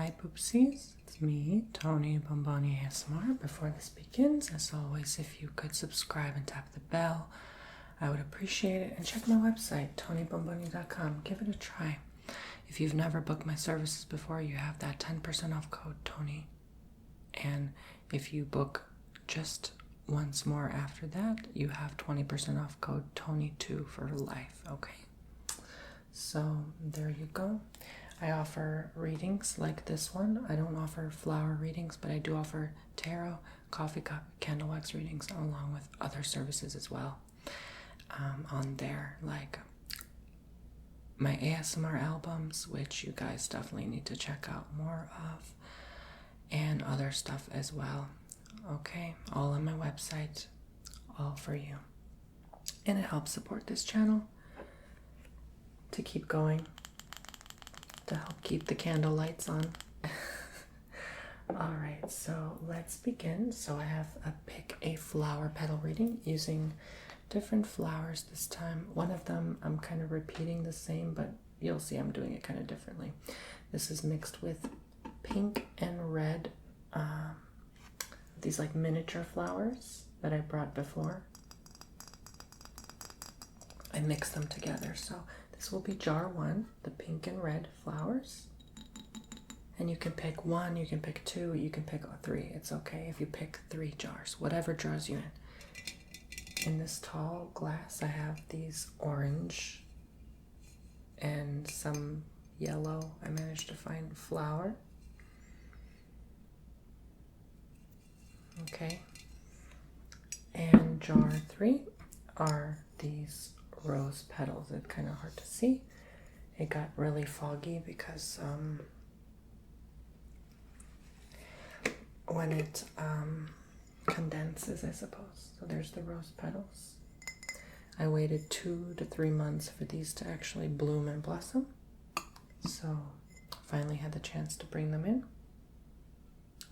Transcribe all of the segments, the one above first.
Hi Poopsies, it's me, Tony Bomboni ASMR. Before this begins, as always, if you could subscribe and tap the bell, I would appreciate it. And check my website, tonybomboni.com. Give it a try. If you've never booked my services before, you have that 10% off code, Tony. And if you book just once more after that, you have 20% off code Tony2 for life, okay? So there you go. I offer readings like this one. I don't offer flower readings, but I do offer tarot, coffee cup, candle wax readings, along with other services as well on there, like my ASMR albums, which you guys definitely need to check out more of, and other stuff as well. Okay, all on my website, all for you. And it helps support this channel to keep going, to help keep the candle lights on. All right, so let's begin. So I have pick a flower petal reading using different flowers this time. One of them I'm kind of repeating the same, but you'll see I'm doing it kind of differently. This is mixed with pink and red, these like miniature flowers that I brought before. I mix them together. So this will be jar one, the pink and red flowers. And you can pick one, you can pick two, you can pick three. It's okay if you pick 3 jars, whatever draws you in. In this tall glass, I have these orange and some yellow. I managed to find flower. Okay. And jar 3 are these rose petals. It's kind of hard to see. It got really foggy because when it condenses, I suppose. So there's the rose petals. I waited 2 to 3 months for these to actually bloom and blossom. So finally had the chance to bring them in.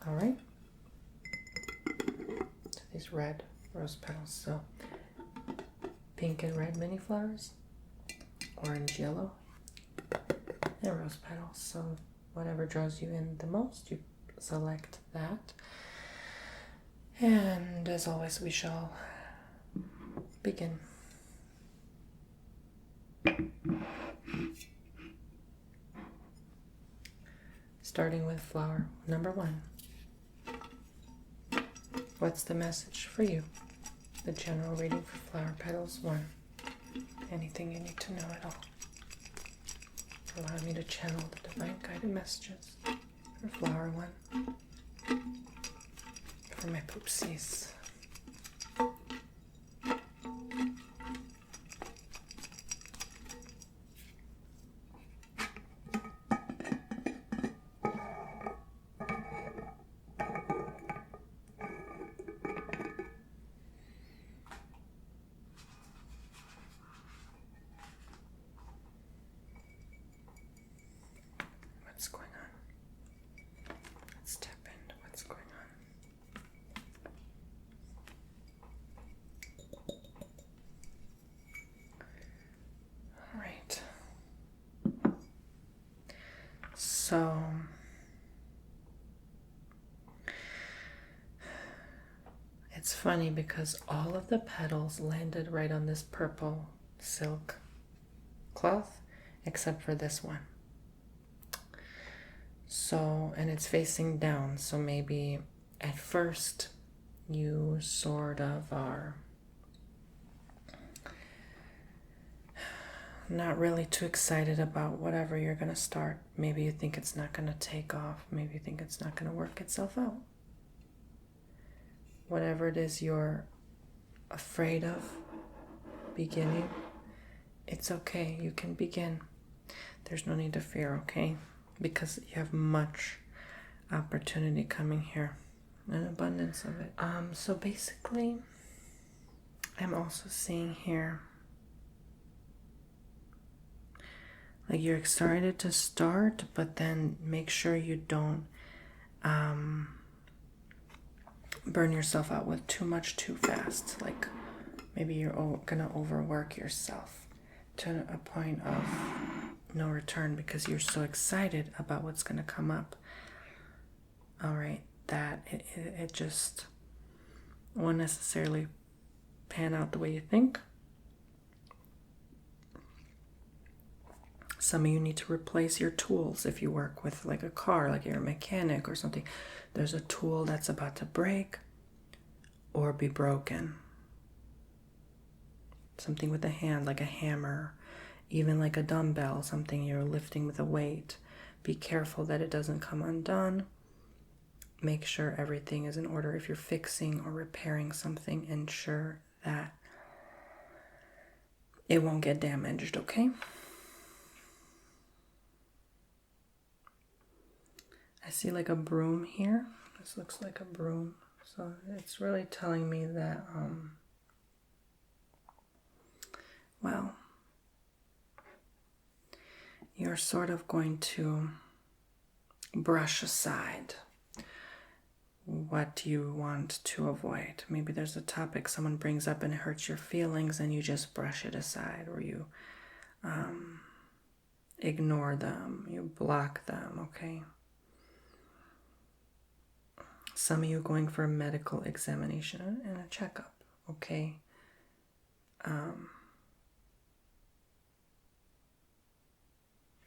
All right. So these red rose petals. So pink and red mini flowers, orange, yellow, and rose petals. So whatever draws you in the most, you select that. And as always, we shall begin. Starting with flower number 1. What's the message for you? The general reading for flower petals 1. Anything you need to know at all. Allow me to channel the divine guided messages for flower 1. For my poopsies. What's going on? Let's tap into what's going on. All right. So it's funny because all of the petals landed right on this purple silk cloth except for this one. So, and it's facing down, so maybe at first you sort of are not really too excited about whatever you're going to start. Maybe you think it's not going to take off. Maybe you think it's not going to work itself out. Whatever it is you're afraid of beginning, it's okay. You can begin. There's no need to fear, okay? Because you have much opportunity coming here, an abundance of it. So basically, I'm also seeing here, like you're excited to start, but then make sure you don't burn yourself out with too much too fast. Like maybe you're gonna overwork yourself to a point of no return because you're so excited about what's going to come up. All right, that it just won't necessarily pan out the way you think. Some of you need to replace your tools if you work with like a car, like you're a mechanic or something. There's a tool that's about to break or be broken. Something with a hand, like a hammer, even like a dumbbell, something you're lifting with a weight. Be careful that it doesn't come undone. Make sure everything is in order. If you're fixing or repairing something, ensure that it won't get damaged, okay? I see like a broom here. This looks like a broom. So it's really telling me that, well, you're sort of going to brush aside what you want to avoid. Maybe there's a topic someone brings up and it hurts your feelings and you just brush it aside, or you ignore them, you block them, okay? Some of you going for a medical examination and a checkup, okay?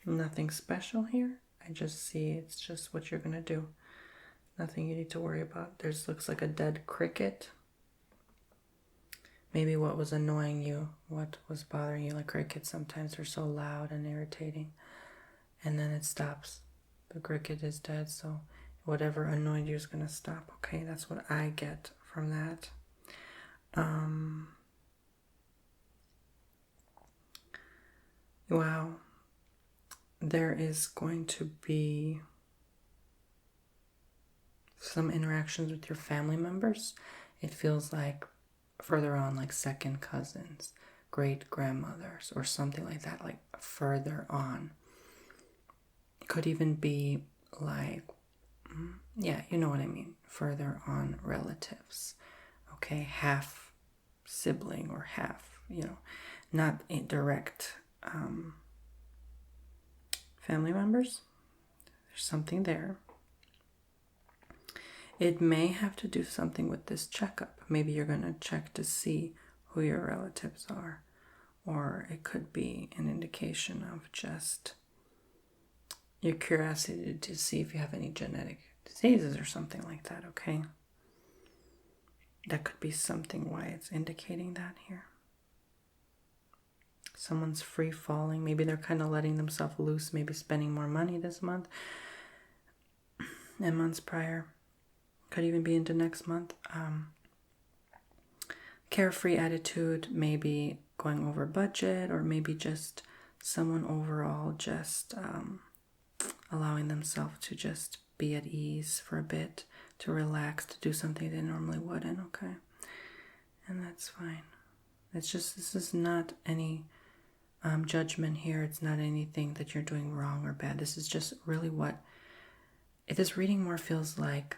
Nothing special here. I just see it's just what you're going to do. Nothing you need to worry about. There's looks like a dead cricket. Maybe what was annoying you, what was bothering you, like crickets sometimes are so loud and irritating. And then it stops. The cricket is dead, so whatever annoyed you is going to stop. Okay, that's what I get from that. Wow. There is going to be some interactions with your family members. It feels like further on, like second cousins, great grandmothers, or something like that, like further on. Could even be like, yeah, you know what I mean, further on relatives, okay, half sibling or half, not direct family members. There's something there. It may have to do something with this checkup. Maybe you're going to check to see who your relatives are, or it could be an indication of just your curiosity to see if you have any genetic diseases or something like that, okay? That could be something why it's indicating that here. Someone's free falling. Maybe they're kind of letting themselves loose, maybe spending more money this month than months prior. Could even be into next month. Carefree attitude, maybe going over budget, or maybe just someone overall just allowing themselves to just be at ease for a bit, to relax, to do something they normally wouldn't, okay? And that's fine. It's just, this is not any judgment here. It's not anything that you're doing wrong or bad. This is just really what this reading more feels like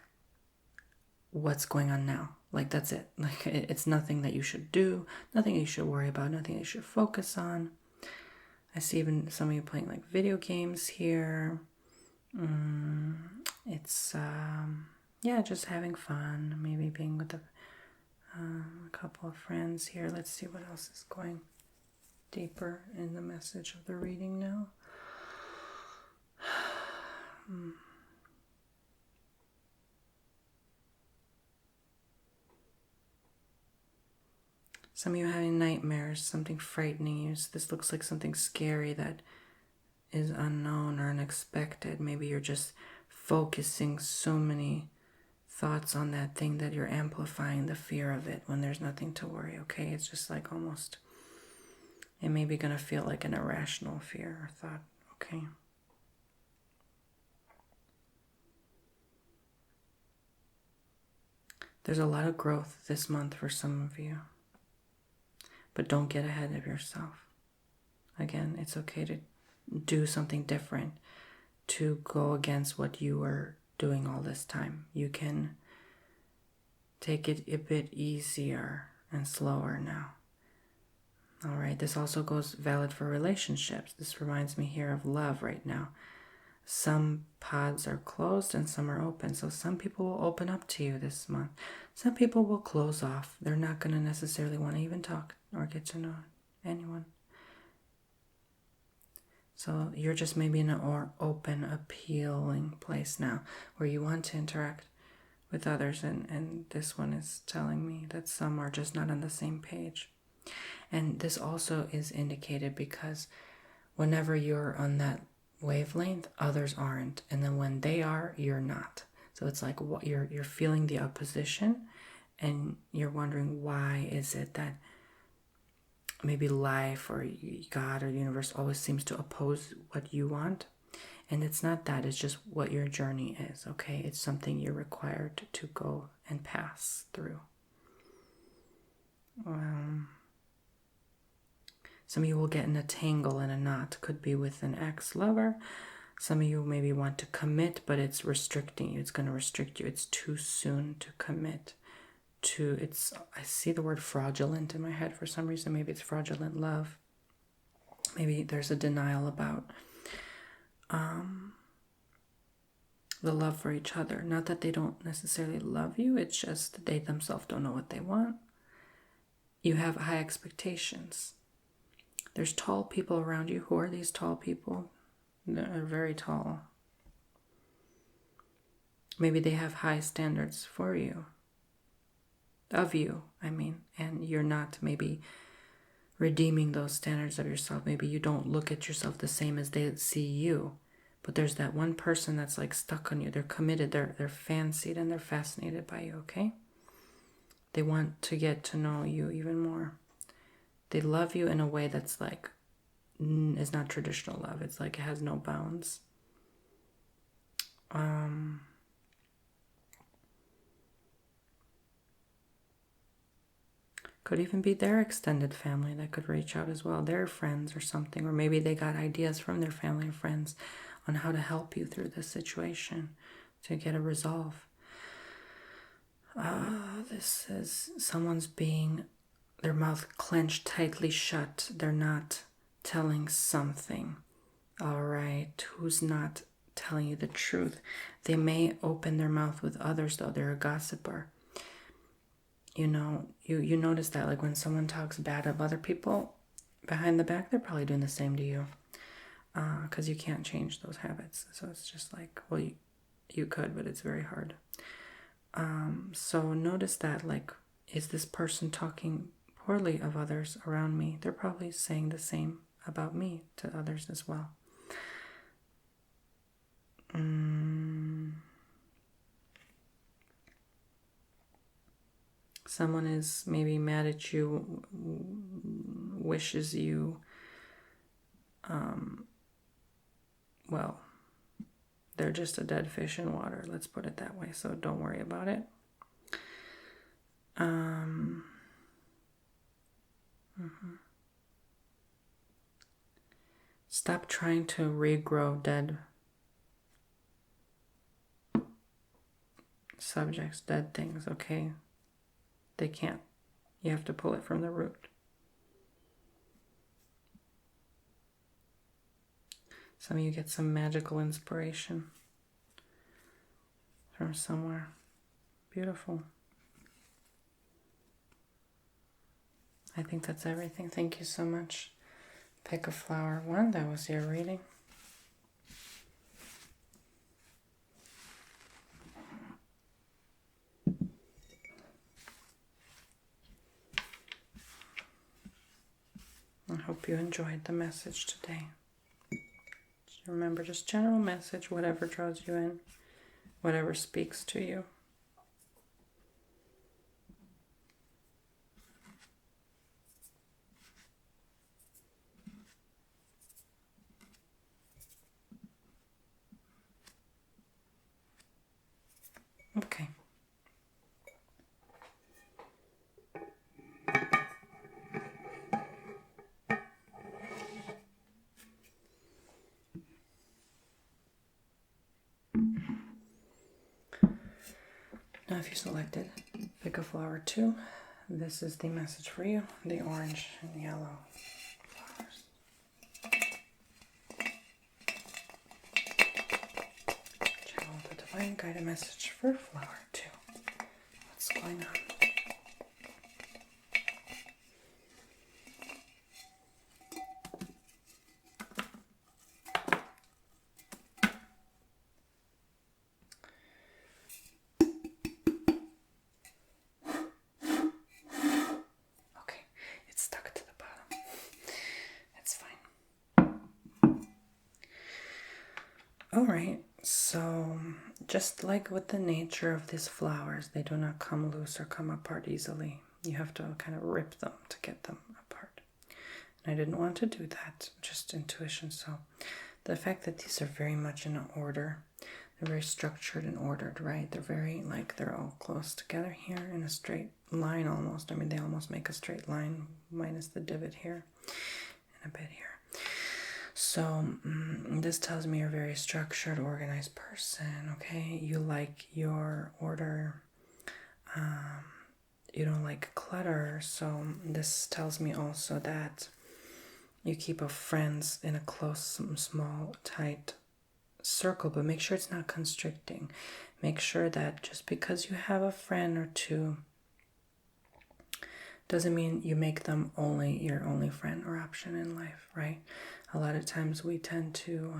what's going on now. Like, that's it. Like, it's nothing that you should do, nothing you should worry about, nothing you should focus on. I see even some of you playing like video games here. It's yeah, just having fun, maybe being with a couple of friends here. Let's see what else is going deeper in the message of the reading now. Some of you having nightmares, something frightening you. So this looks like something scary that is unknown or unexpected. Maybe you're just focusing so many thoughts on that thing that you're amplifying the fear of it when there's nothing to worry, okay? It's just like almost, it may be going to feel like an irrational fear or thought, okay? There's a lot of growth this month for some of you. But don't get ahead of yourself. Again, it's okay to do something different, to go against what you were doing all this time. You can take it a bit easier and slower now. All right, this also goes valid for relationships. This reminds me here of love right now. Some pods are closed and some are open. So some people will open up to you this month. Some people will close off. They're not going to necessarily want to even talk or get to know anyone. So you're just maybe in an open, appealing place now where you want to interact with others. And this one is telling me that some are just not on the same page. And this also is indicated because whenever you're on that wavelength, others aren't. And then when they are, you're not. So it's like what you're feeling the opposition and you're wondering, why is it that maybe life or God or the universe always seems to oppose what you want? And it's not that, it's just what your journey is, okay? It's something you're required to go and pass through. Some of you will get in a tangle in a knot. Could be with an ex-lover. Some of you maybe want to commit, but it's restricting you. It's going to restrict you. It's too soon to commit. I see the word fraudulent in my head for some reason. Maybe it's fraudulent love. Maybe there's a denial about the love for each other. Not that they don't necessarily love you. It's just that they themselves don't know what they want. You have high expectations. There's tall people around you. Who are these tall people? They're very tall. Maybe they have high standards for you. Of you, I mean. And you're not maybe redeeming those standards of yourself. Maybe you don't look at yourself the same as they see you. But there's that one person that's like stuck on you. They're committed. They're fancied and they're fascinated by you, okay? They want to get to know you even more. They love you in a way that's like, it's not traditional love. It's like it has no bounds. Could even be their extended family that could reach out as well. Their friends or something. Or maybe they got ideas from their family or friends on how to help you through this situation to get a resolve. This is someone's being... their mouth clenched tightly shut. They're not telling something. All right. Who's not telling you the truth? They may open their mouth with others, though. They're a gossiper. You know, you notice that, like when someone talks bad of other people behind the back, they're probably doing the same to you. Because you can't change those habits. So it's just like, well, you could, but it's very hard. So notice that, like, is this person talking poorly of others around me? They're probably saying the same about me to others as well. Someone is maybe mad at you, wishes you, well, they're just a dead fish in water, let's put it that way, so don't worry about it. Stop trying to regrow dead subjects, dead things, okay? They can't. You have to pull it from the root. Some of you get some magical inspiration from somewhere. Beautiful. I think that's everything. Thank you so much. Pick a flower 1. That was your reading. I hope you enjoyed the message today. Just remember, just general message, whatever draws you in, whatever speaks to you. Okay. Now if you selected, pick a flower 2. this is the message for you, the orange and yellow flowers. Channel the divine guided message for flower 2. What's going on? Alright, so just like with the nature of these flowers, they do not come loose or come apart easily. You have to kind of rip them to get them apart. And I didn't want to do that, just intuition. So the fact that these are very much in order, they're very structured and ordered, right? They're very, like, they're all close together here in a straight line almost. I mean, they almost make a straight line minus the divot here and a bit here. So this tells me you're a very structured, organized person, okay? You like your order. You don't like clutter. So this tells me also that you keep friends in a close, small, tight circle, but make sure it's not constricting. Make sure that just because you have a friend or two doesn't mean you make them your only friend or option in life, right? A lot of times we tend to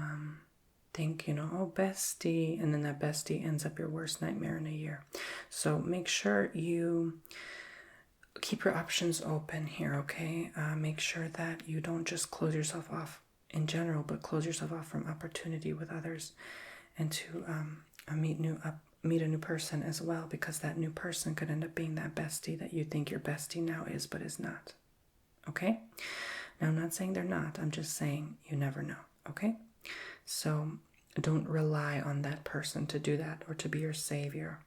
think, oh, bestie, and then that bestie ends up your worst nightmare in a year. So make sure you keep your options open here, okay? Make sure that you don't just close yourself off in general, but close yourself off from opportunity with others, and to meet a new person as well, because that new person could end up being that bestie that you think your bestie now is, but is not. Okay? Now, I'm not saying they're not. I'm just saying you never know. Okay? So don't rely on that person to do that or to be your savior,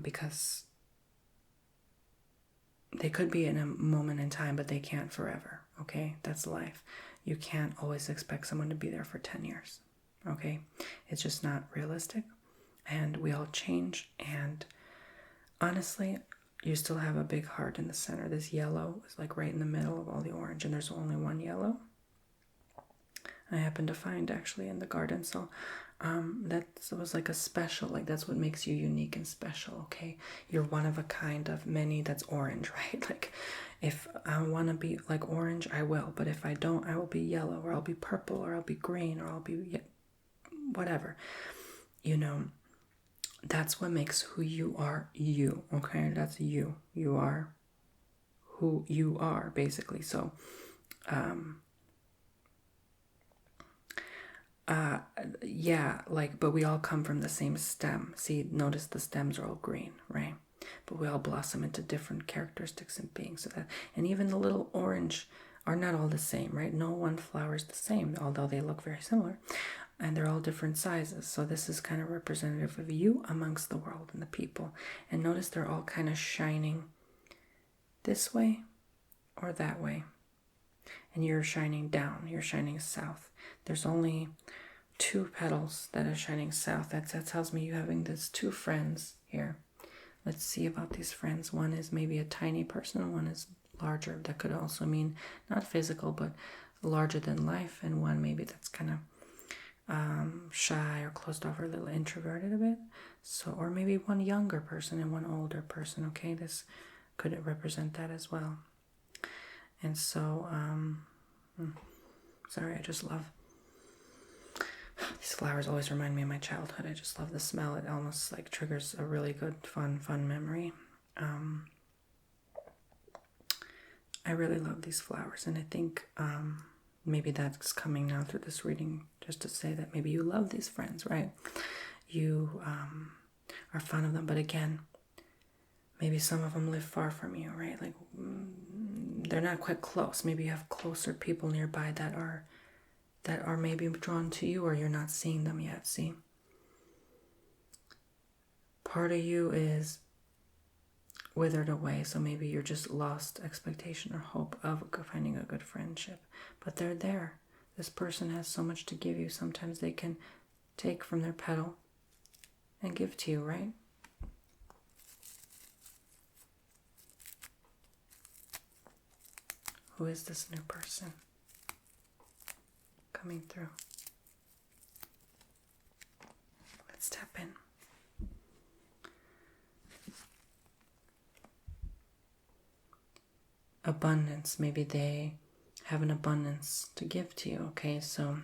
because they could be in a moment in time, but they can't forever. Okay? That's life. You can't always expect someone to be there for 10 years. Okay? It's just not realistic. And we all change, and honestly, you still have a big heart in the center. This yellow is like right in the middle of all the orange, and there's only one yellow I happened to find actually in the garden. So that was like a special, like that's what makes you unique and special, okay? You're one of a kind of many that's orange, right? Like if I want to be like orange, I will, but if I don't, I will be yellow, or I'll be purple, or I'll be green, or I'll be whatever, That's what makes who you are you, okay? That's you. You are who you are, basically. So, but we all come from the same stem. See, notice the stems are all green, right? But we all blossom into different characteristics and beings. And even the little orange are not all the same, right? No one flower is the same, although they look very similar. And they're all different sizes. So this is kind of representative of you amongst the world and the people. And notice they're all kind of shining this way or that way. And you're shining down. You're shining south. There's only 2 petals that are shining south. That tells me you're having these 2 friends here. Let's see about these friends. One is maybe a tiny person, and one is larger. That could also mean not physical, but larger than life. And one maybe that's kind of shy or closed off or a little introverted a bit. So, or maybe one younger person and one older person. Okay, this could represent that as well. And so, sorry, I just love these flowers. Always remind me of my childhood. I just love the smell. It almost like triggers a really good, fun memory. I really love these flowers, and I think maybe that's coming now through this reading, just to say that maybe you love these friends, right? You are fond of them, but again, maybe some of them live far from you, right? Like they're not quite close. Maybe you have closer people nearby that are maybe drawn to you, or you're not seeing them yet. See, part of you is withered away, so maybe you're just lost expectation or hope of finding a good friendship, but they're there. This person has so much to give you. Sometimes they can take from their petal and give to you, right? Who is this new person coming through? Let's tap in. Abundance. Maybe they have an abundance to give to you. Okay, so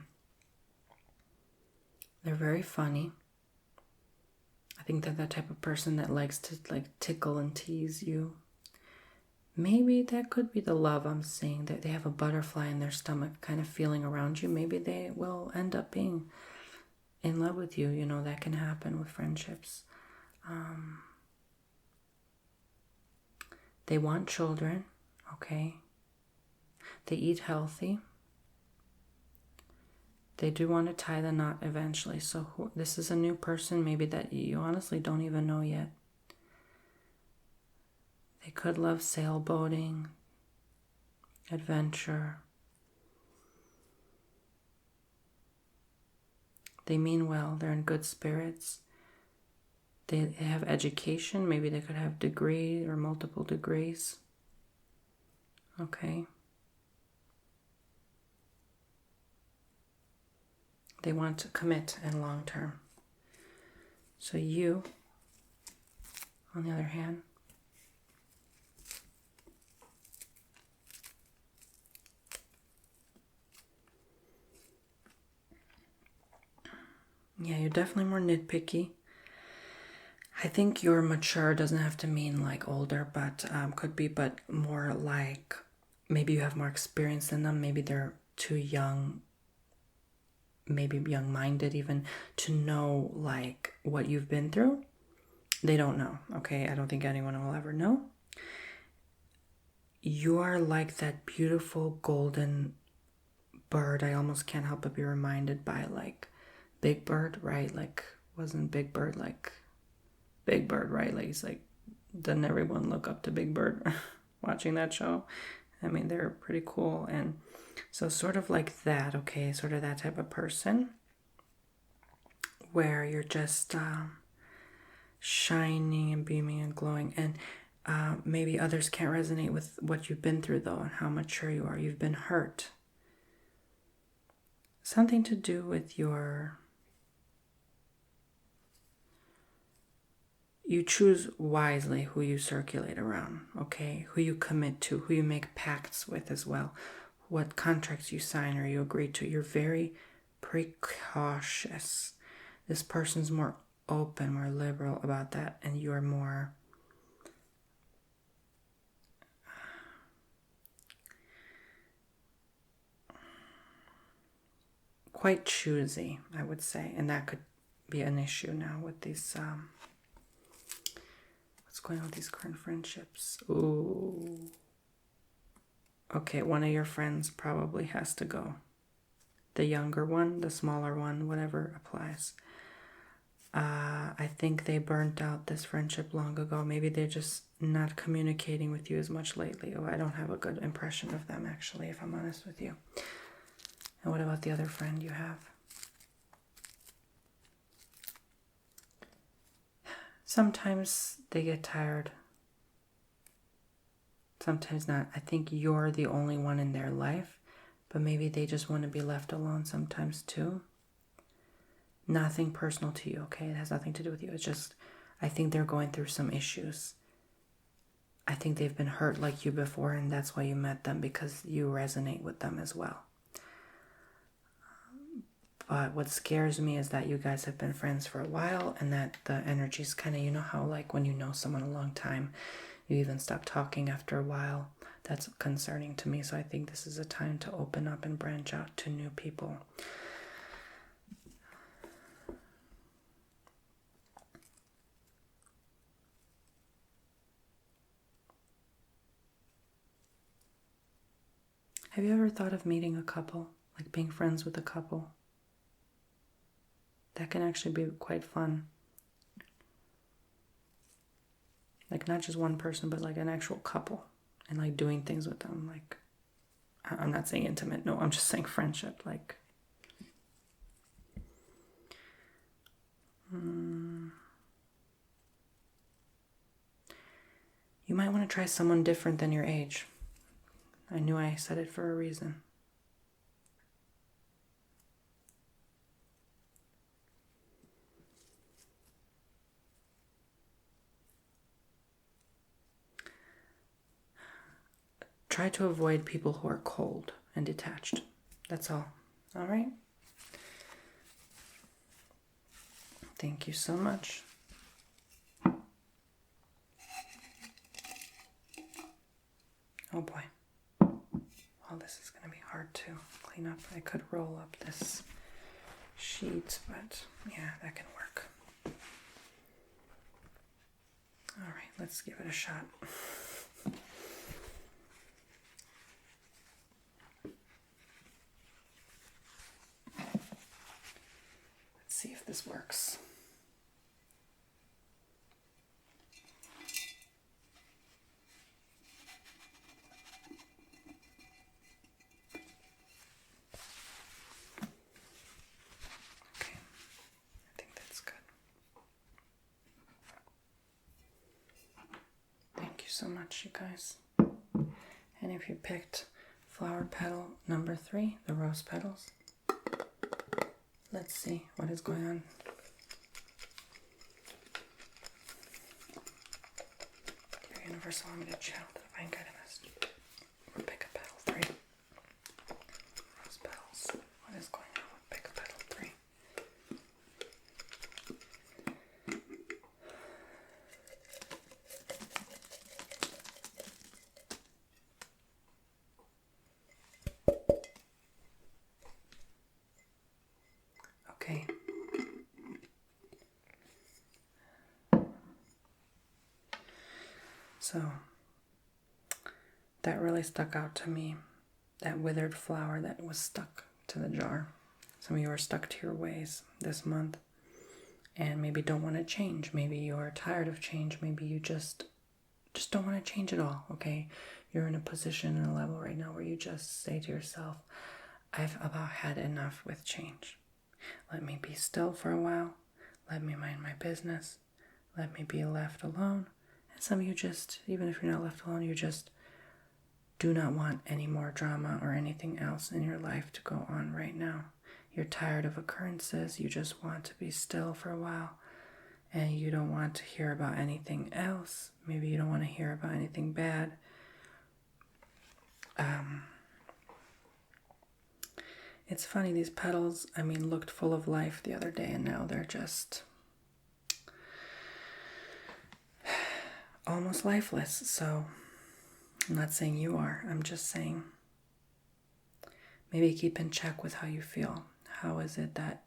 they're very funny. I think they're that type of person that likes to like tickle and tease you. Maybe that could be the love I'm seeing, that they have a butterfly in their stomach kind of feeling around you. Maybe they will end up being in love with you. You know, that can happen with friendships. They want children, okay? They eat healthy. They do want to tie the knot eventually. So this is a new person maybe that you honestly don't even know yet. They could love sailboating, adventure. They mean well. They're in good spirits. They have education. Maybe they could have degree or multiple degrees. Okay. They want to commit and long term. So you, on the other hand, yeah, you're definitely more nitpicky. I think you're mature doesn't have to mean like older, but could be, but more like maybe you have more experience than them. Maybe they're too young, maybe young-minded even, to know like what you've been through. They don't know, okay? I don't think anyone will ever know. You are like that beautiful golden bird. I almost can't help but be reminded by like Big Bird, right? Like, wasn't Big Bird like Big Bird, right? Like, he's like, doesn't everyone look up to Big Bird watching that show? I mean, they're pretty cool. And so sort of like that, okay? Sort of that type of person where you're just shining and beaming and glowing. And maybe others can't resonate with what you've been through, though, and how mature you are. You've been hurt. Something to do with you choose wisely who you circulate around, okay? Who you commit to, who you make pacts with as well. What contracts you sign or you agree to. You're very precautious. This person's more open, more liberal about that, and you're more quite choosy, I would say. And that could be an issue now with these what's going on with these current friendships? Ooh. Okay, one of your friends probably has to go. The younger one, the smaller one, whatever applies. I think they burnt out this friendship long ago. Maybe they're just not communicating with you as much lately. Oh, I don't have a good impression of them, actually, if I'm honest with you. And what about the other friend you have? Sometimes they get tired. Sometimes not. I think you're the only one in their life, but maybe they just want to be left alone sometimes too. Nothing personal to you, okay? It has nothing to do with you. It's just, I think they're going through some issues. I think they've been hurt like you before, and that's why you met them, because you resonate with them as well. But what scares me is that you guys have been friends for a while, and that the energy's kind of, you know how like when you know someone a long time, you even stop talking after a while. That's concerning to me. So I think this is a time to open up and branch out to new people. Have you ever thought of meeting a couple, like being friends with a couple? That can actually be quite fun. Like not just one person, but like an actual couple, and like doing things with them. Like, I'm not saying intimate. No, I'm just saying friendship. Like, you might want to try someone different than your age. I knew I said it for a reason. Try to avoid people who are cold and detached. That's all. All right? Thank you so much. Oh boy. Well, this is going to be hard to clean up. I could roll up this sheet, but yeah, that can work. All right, let's give it a shot. Let's see if this works. Okay, I think that's good. Thank you so much, you guys. And if you picked flower petal number 3, the rose petals, let's see what is going on. Your universe allow me to channel the divine guidance. Or pick a petal 3. Rose petals. What is going on with pick a petal 3? Okay. So, that really stuck out to me. That withered flower that was stuck to the jar. Some of you are stuck to your ways this month and maybe don't want to change. Maybe you're tired of change. Maybe you just don't want to change at all, okay? You're in a position and a level right now where you just say to yourself, I've about had enough with change. Let me be still for a while. Let me mind my business. Let me be left alone. And some of you just, even if you're not left alone, you just do not want any more drama or anything else in your life to go on right now. You're tired of occurrences. You just want to be still for a while. And you don't want to hear about anything else. Maybe you don't want to hear about anything bad. It's funny, these petals, looked full of life the other day, and now they're just almost lifeless. So I'm not saying you are. I'm just saying maybe keep in check with how you feel. How is it that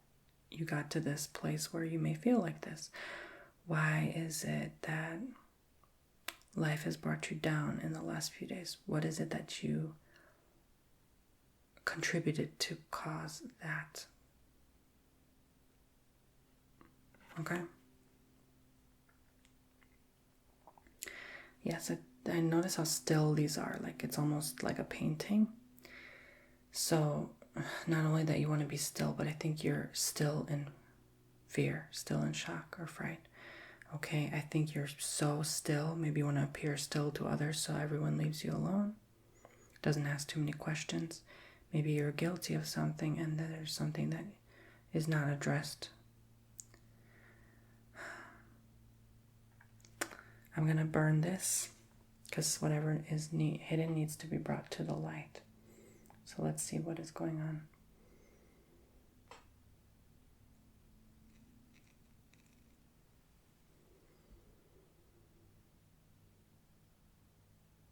you got to this place where you may feel like this? Why is it that life has brought you down in the last few days? What is it that you contributed to cause that? Okay? Yes, I notice how still these are. Like, it's almost like a painting. So, not only that you want to be still, but I think you're still in fear, still in shock or fright. Okay, I think you're so still. Maybe you want to appear still to others so everyone leaves you alone. Doesn't ask too many questions. Maybe you're guilty of something and there's something that is not addressed. I'm going to burn this because whatever is hidden needs to be brought to the light. So let's see what is going on.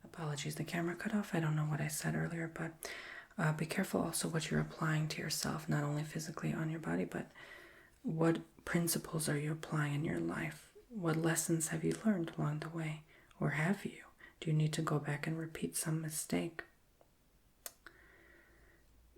Apologies, the camera cut off. I don't know what I said earlier, but be careful also what you're applying to yourself, not only physically on your body, but what principles are you applying in your life? What lessons have you learned along the way? Or have you? Do you need to go back and repeat some mistake?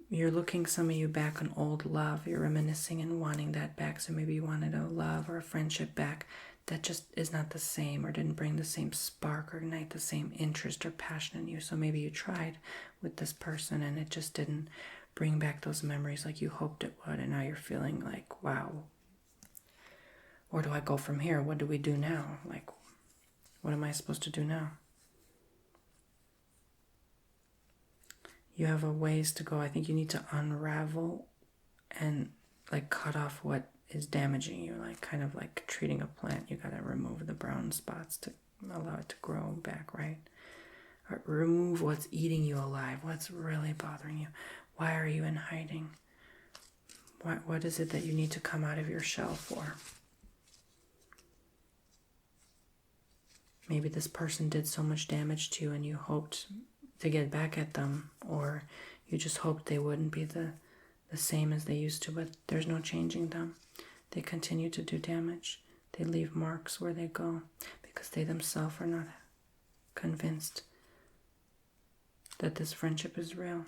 You're looking, some of you, back on old love. You're reminiscing and wanting that back. So maybe you wanted a love or a friendship back that just is not the same or didn't bring the same spark or ignite the same interest or passion in you. So maybe you tried with this person and it just didn't bring back those memories like you hoped it would. And now you're feeling like, wow, where do I go from here? What do we do now? Like, what am I supposed to do now? you have a ways to go. I think you need to unravel and like cut off what is damaging you, like kind of like treating a plant. You got to remove the brown spots to allow it to grow back, right? Or remove what's eating you alive, what's really bothering you. Why are you in hiding? What is it that you need to come out of your shell for? Maybe this person did so much damage to you and you hoped to get back at them, or you just hoped they wouldn't be the same as they used to, but there's no changing them. They continue to do damage. They leave marks where they go because they themselves are not convinced that this friendship is real.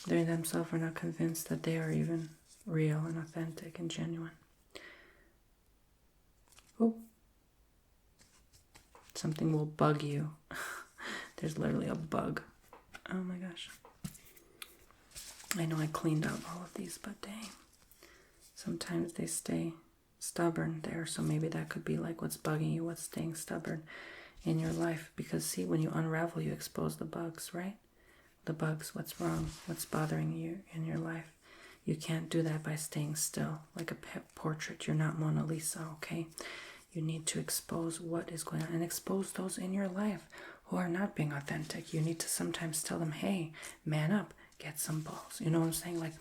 They themselves are not convinced that they are even real and authentic and genuine. Oh, something will bug you. There's literally a bug. Oh my gosh. I know I cleaned out all of these, but dang. Sometimes they stay stubborn there. So maybe that could be like what's bugging you, what's staying stubborn in your life. Because see, when you unravel, you expose the bugs, right? The bugs, what's wrong, what's bothering you in your life. You can't do that by staying still like a portrait. You're not Mona Lisa, okay? You need to expose what is going on and expose those in your life who are not being authentic. You need to sometimes tell them, hey, man up, get some balls. You know what I'm saying? Like,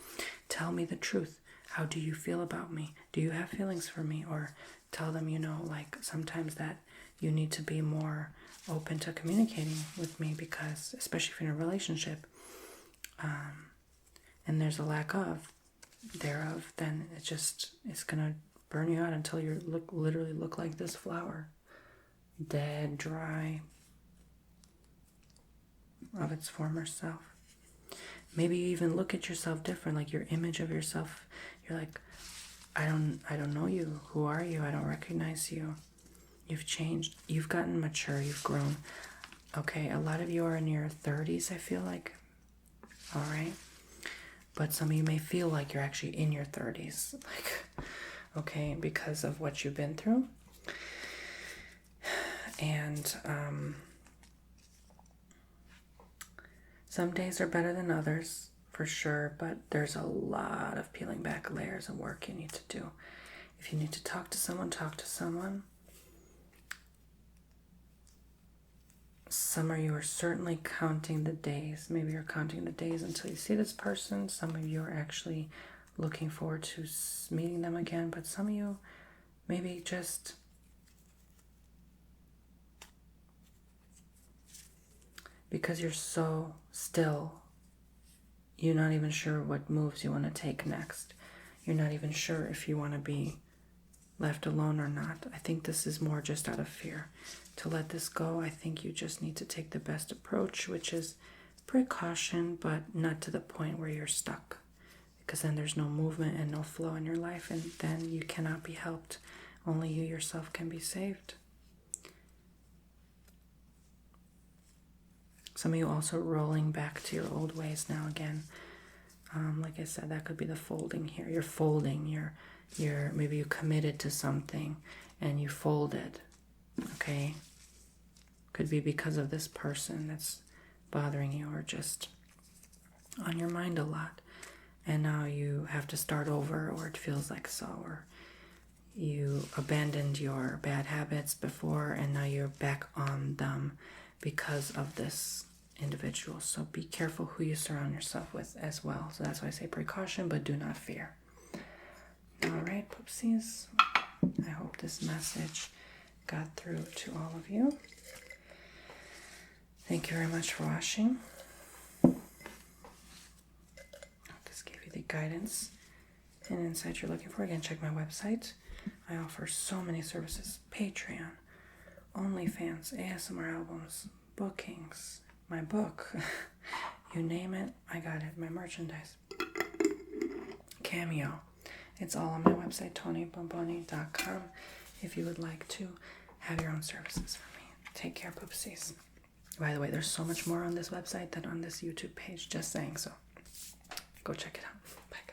tell me the truth. How do you feel about me? Do you have feelings for me? Or tell them, like sometimes that you need to be more open to communicating with me, because especially if you're in a relationship and there's a lack of thereof, then it's gonna burn you out until you literally look like this flower, dead, dry, of its former self. Maybe you even look at yourself different, like your image of yourself. You're like, I don't know you. Who are you? I don't recognize you. You've changed. You've gotten mature. You've grown. Okay, a lot of you are in your 30s, I feel like. All right. But some of you may feel like you're actually in your 30s. Like, okay, because of what you've been through. And some days are better than others, for sure, but there's a lot of peeling back layers and work you need to do. If you need to talk to someone, talk to someone. Some of you are certainly counting the days. Maybe you're counting the days until you see this person. Some of you are actually looking forward to meeting them again, but some of you maybe just because you're so still, you're not even sure what moves you want to take next. You're not even sure if you want to be left alone or not. I think this is more just out of fear. To let this go, I think you just need to take the best approach, which is precaution, but not to the point where you're stuck. Because then there's no movement and no flow in your life, and then you cannot be helped. Only you yourself can be saved. Some of you also rolling back to your old ways now again. Like I said, that could be the folding here. You're folding. You're maybe you committed to something and you folded. Okay? Could be because of this person that's bothering you or just on your mind a lot. And now you have to start over, or it feels like so, or you abandoned your bad habits before and now you're back on them because of this individual. So be careful who you surround yourself with as well. So that's why I say precaution, but do not fear. All right, poopsies. I hope this message got through to all of you. Thank you very much for watching. This gave you the guidance and insight you're looking for. Again, check my website. I offer so many services. Patreon, OnlyFans, ASMR albums, bookings, my book, you name it, I got it. My merchandise, Cameo, it's all on my website, TonyBomboni.com, if you would like to have your own services for me. Take care, poopsies. By the way, there's so much more on this website than on this YouTube page, just saying, so go check it out. Bye.